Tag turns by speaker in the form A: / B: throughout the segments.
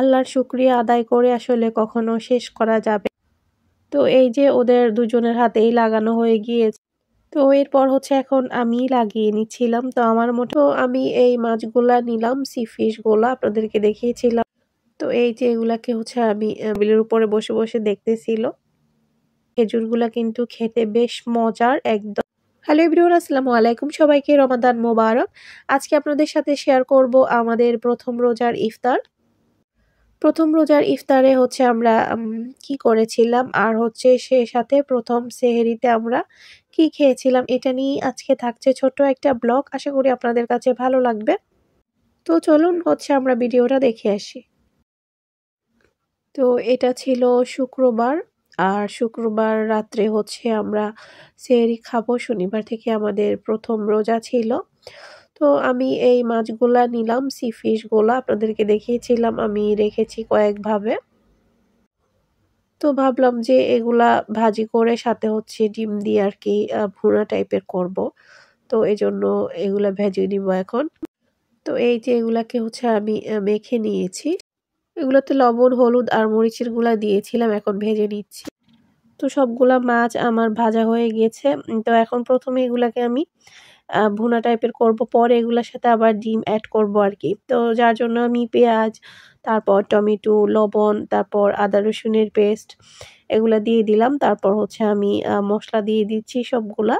A: আল্লাহর শুকরিয়া আদায় করে আসলে কখনো শেষ করা যাবে। তো এই যে ওদের দুজনের হাতেই লাগানো হয়ে গিয়েছে। তো এরপর হচ্ছে এখন আমি লাগিয়ে নিচ্ছিলাম। তো আমার মতো আমি এই মাছগুলা নিলাম, সি ফিশ গুলা আপনাদেরকে দেখিয়েছিলাম। তো এই যে এগুলাকে হচ্ছে আমি টেবিলের উপরে বসে, বসে দেখতেছিল। খেজুরগুলা কিন্তু খেতে বেশ মজার একদম। হ্যালো এভরিওয়ান, আসসালামু আলাইকুম। সবাইকে রমাদান মোবারক। আজকে আপনাদের সাথে শেয়ার করব আমাদের প্রথম রোজার ইফতার। প্রথম রোজার ইফতারে হচ্ছে আমরা কি করেছিলাম আর হচ্ছে সে সাথে প্রথম সেহরিতে আমরা কি খেয়েছিলাম এটা নিয়েই আজকে থাকছে ছোট্ট একটা ব্লগ। আশা করি আপনাদের কাছে ভালো লাগবে। তো চলুন হচ্ছে আমরা ভিডিওটা দেখে আসি। তো এটা ছিল শুক্রবার, আর শুক্রবার রাত্রে হচ্ছে আমরা সেহরি খাবো। শনিবার থেকে আমাদের প্রথম রোজা ছিল। তো আমি এই মাছগুলা নিলাম, সি ফিশ গুলা আপনাদেরকে দেখিয়েছিলাম আমি রেখেছি কয়েকভাবে। তো ভাবলাম যে এগুলা ভাজি করে সাথে হচ্ছে ডিম দিয়ে আর কি ভুনা টাইপের করব। তো এজন্য এগুলা ভেজে নিব এখন। তো এই যে এগুলাকে হচ্ছে আমি মেখে নিয়েছি। এগুলোতে লবণ, হলুদ আর মরিচের গুঁড়া দিয়েছিলাম, এখন ভেজে নিচ্ছি। তো সবগুলা মাছ আমার ভাজা হয়ে গিয়েছে। তো এখন প্রথমে এগুলাকে আমি ভুনা টাইপের করব, পরে এগুলার সাথে আবার ডিম অ্যাড করব আর কি। তো যার জন্য আমি পেঁয়াজ, তারপর টমেটো, লবণ, তারপর আদা রসুনের পেস্ট এগুলা দিয়ে দিলাম। তারপর হচ্ছে আমি মশলা দিয়ে দিচ্ছি সবগুলা।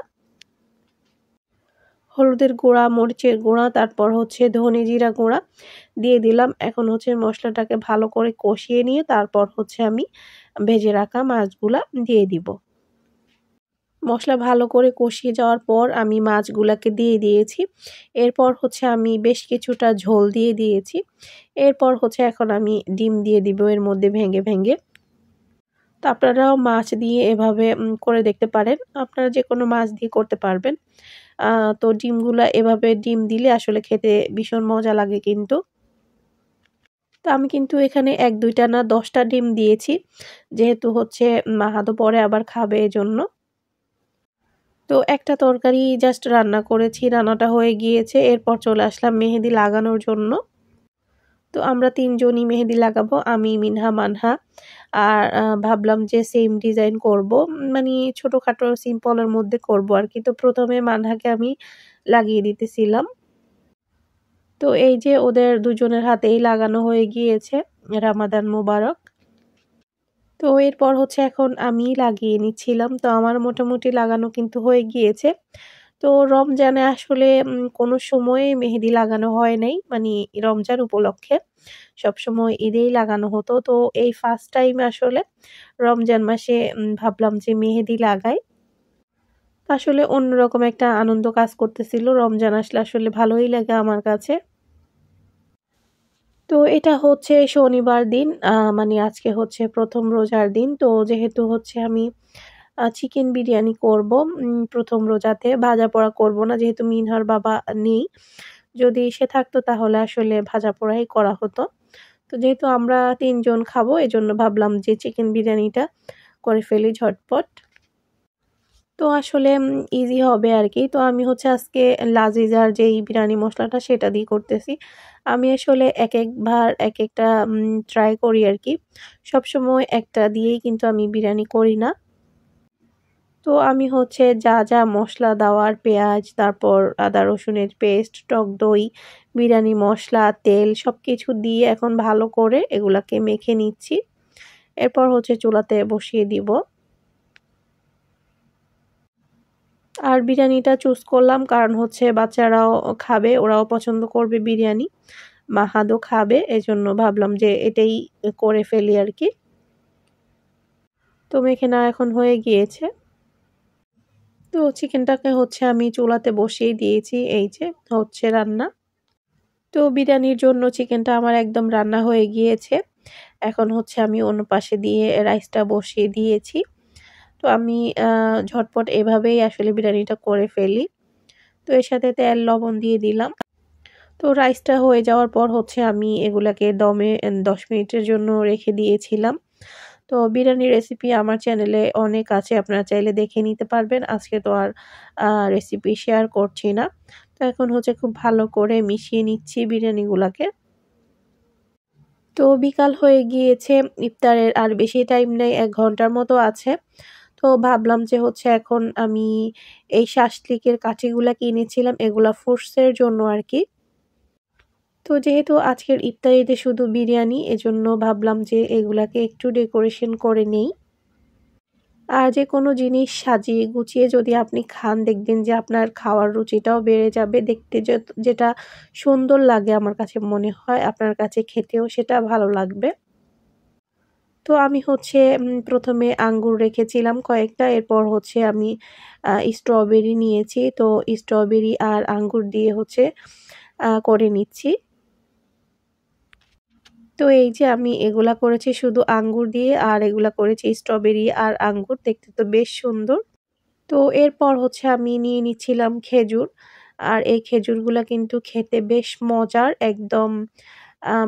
A: হলুদের গুঁড়া, মরিচের গুঁড়া, তারপর হচ্ছে ধনে জিরা গুঁড়া দিয়ে দিলাম। এখন হচ্ছে মশলাটাকে ভালো করে কষিয়ে নিয়ে তারপর হচ্ছে আমি ভেজে রাখা মাছগুলা দিয়ে দিব। মশলা ভালো করে কষিয়ে যাওয়ার পর আমি মাছগুলাকে দিয়ে দিয়েছি। এরপর হচ্ছে আমি বেশ কিছুটা ঝোল দিয়ে দিয়েছি। এরপর হচ্ছে এখন আমি ডিম দিয়ে দিব এর মধ্যে ভেঙে, ভেঙে। তো আপনারাও মাছ দিয়ে এভাবে করে দেখতে পারেন। আপনারা যেকোনো মাছ দিয়ে করতে পারবেন। তো ডিমগুলা এভাবে ডিম দিলে আসলে খেতে ভীষণ মজা লাগে কিন্তু। তো আমি কিন্তু এখানে ১-২ টা না ১০ টা ডিম দিয়েছি। যেহেতু হচ্ছে মাহাতো পরে আবার খাবে এজন্য। তো একটা তরকারি জাস্ট রান্না করেছি, রান্নাটা হয়ে গিয়েছে। এরপর চলে আসলাম মেহেদি লাগানোর জন্য। তো আমরা ৩ জনই মেহেদি লাগাবো। আমি, মিনহা, মানহা। আর ভাবলাম যে সেম ডিজাইন করব। মানে ছোটখাটো সিম্পলের মধ্যে করব আরকি। তো প্রথমে মানহাকে আমি লাগিয়ে দিতেছিলাম। তো এই যে ওদের দুজনের হাতেই লাগানো হয়ে গিয়েছে। রমাদান মোবারক। তো এরপর হচ্ছে এখন আমি লাগিয়ে নিচ্ছিলাম। তো আমার মোটামুটি লাগানো কিন্তু হয়ে গিয়েছে। তো রমজানে আসলে কোনো সময়ে মেহেদি লাগানো হয় নাই। মানে রমজান উপলক্ষে। সবসময় ঈদেই লাগানো হতো। তো এই ফার্স্ট টাইম আসলে রমজান মাসে ভাবলাম যে মেহেদি লাগাই। আসলে অন্যরকম একটা আনন্দ কাজ করতেছিল। রমজান আসলে আসলে ভালোই লাগে আমার কাছে। তো এটা হচ্ছে শনিবার দিন। মানে আজকে হচ্ছে প্রথম রোজার দিন। তো যেহেতু হচ্ছে আমি চিকেন বিরিয়ানি করব প্রথম রোজাতে, ভাজা-পোড়া করব না যেহেতু মিনহার বাবা নেই। যদি সে থাকতো তাহলে আসলে ভাজা-পোড়াই করা হতো। তো যেহেতু আমরা ৩ জন খাবো এজন্য ভাবলাম যে চিকেন বিরিয়ানিটা করে ফেলি ঝটপট। তো আসলে ইজি হবে আরকি। তো আমি হচ্ছে আজকে লাজিজার যেই বিরিয়ানি মসলাটা সেটা দিয়ে করতেছি। আমি আসলে একেকবার একেকটা ট্রাই করি আরকি। সবসময় একটা দিয়েই কিন্তু আমি বিরিয়ানি করি না। তো আমি হচ্ছে যা, যা মসলা দেওয়ার পেঁয়াজ, তারপর আদা রসুনের পেস্ট, টক দই, বিরিয়ানি মসলা, তেল সবকিছু দিয়ে এখন ভালো করে এগুলাকে মেখে নিচ্ছি। এরপর হচ্ছে চুলাতে বসিয়ে দিব। আর বিরিয়ানিটা চুজ করলাম কারণ হচ্ছে বাচ্চারাও খাবে, ওরাও পছন্দ করবে বিরিয়ানি। মাহাদও খাবে, এজন্য ভাবলাম যে এটাই করে ফেলি আরকি। তো মেখে নেওয়া এখন হয়ে গিয়েছে। তো চিকেনটাকে হচ্ছে আমি চুলাতে বসিয়ে দিয়েছি, এই যে হচ্ছে রান্না। তো বিরিয়ানির জন্য চিকেনটা আমার একদম রান্না হয়ে গিয়েছে। এখন হচ্ছে আমি অন্য পাশে দিয়ে রাইসটা বসিয়ে দিয়েছি। তো আমি ঝটপট এভাবেই আসলে বিরিয়ানিটা করে ফেলি। তো এর সাথে তেল, লবণ দিয়ে দিলাম। তো রাইসটা হয়ে যাওয়ার পর হচ্ছে আমি এগুলাকে দমে ১০ মিনিটের জন্য রেখে দিয়েছিলাম। তো বিরিয়ানির রেসিপি আমার চ্যানেলে অনেক আছে, আপনারা চাইলে দেখে নিতে পারবেন। আজকে তো আর রেসিপি শেয়ার করছি না। তো এখন হচ্ছে খুব ভালো করে মিশিয়ে নিচ্ছি বিরিয়ানিগুলাকে। তো বিকাল হয়ে গিয়েছে, ইফতারের আর বেশি টাইম নেই, ১ ঘন্টার মতো আছে। তো ভাবলাম যে হচ্ছে এখন আমি এই শাসলিকের কাঠিগুলা কিনেছিলাম, এগুলা ফ্রুটসের জন্য আরকি। তো যেহেতু আজকের ইফতারিতে শুধু বিরিয়ানি, এজন্য ভাবলাম যে এগুলাকে একটু ডেকোরেশন করে নেই। আর যেকোনো জিনিস সাজিয়ে গুছিয়ে যদি আপনি খান, দেখবেন যে আপনার খাওয়ার রুচিটাও বেড়ে যাবে। দেখতে যেটা সুন্দর লাগে আমার কাছে মনে হয়, আপনার কাছে খেতেও সেটা ভালো লাগবে। তো আমি হচ্ছে ১ম এ আঙ্গুর রেখেছিলাম কয়েকটা, এরপর হচ্ছে আমি স্ট্রবেরি নিয়েছি। তো স্ট্রবেরি আর আঙ্গুর দিয়ে হচ্ছে করে নিচ্ছি। তো এই যে আমি এগুলা করেছি শুধু আঙ্গুর দিয়ে, আর এগুলা করেছি স্ট্রবেরি আর আঙ্গুর, দেখতে তো বেশ সুন্দর। তো এরপর হচ্ছে আমি নিয়ে নিচ্ছিলাম খেজুর। আর এই খেজুরগুলা কিন্তু খেতে বেশ মজার, একদম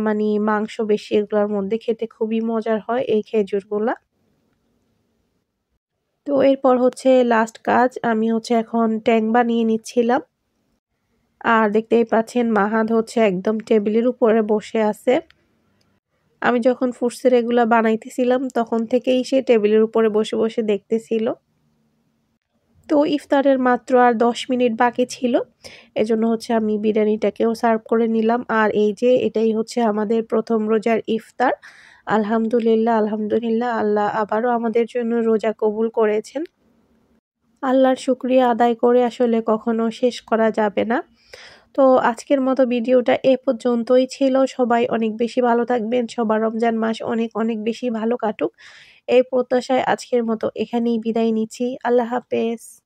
A: মানে মাংস বেশি এগুলার মধ্যে, খেতে খুবই মজার হয় এই খেজুরগুলা। তো এরপর হচ্ছে লাস্ট কাজ, আমি হচ্ছে এখন ট্যাং বানিয়ে নিচ্ছিলাম। আর দেখতেই পাচ্ছেন মাহাদ হচ্ছে একদম টেবিলের উপরে বসে আছে। আমি যখন ফুডসের এগুলা বানাইতেছিলাম তখন থেকেই সে টেবিলের উপরে বসে, বসে দেখতেছিল। তো ইফতারের মাত্র আর ১০ মিনিট বাকি ছিল। এজন্য হচ্ছে আমি বিরিয়ানিটাকেও সার্ভ করে নিলাম। আর এই যে এটাই হচ্ছে আমাদের ১ম রোজার ইফতার। আলহামদুলিল্লাহ, আলহামদুলিল্লাহ, আল্লাহ আবারও আমাদের জন্য রোজা কবুল করেছেন। আল্লাহর শুকরিয়া আদায় করে আসলে কখনো শেষ করা যাবে না। তো আজকের মতো ভিডিওটা এ পর্যন্তই ছিল। সবাই অনেক বেশি ভালো থাকবেন। সবার রমজান মাস অনেক, অনেক বেশি ভালো কাটুক। এই প্রত্যাশায় আজকের মতো এখানেই বিদায় নিচ্ছি। আল্লাহ হাফেজ।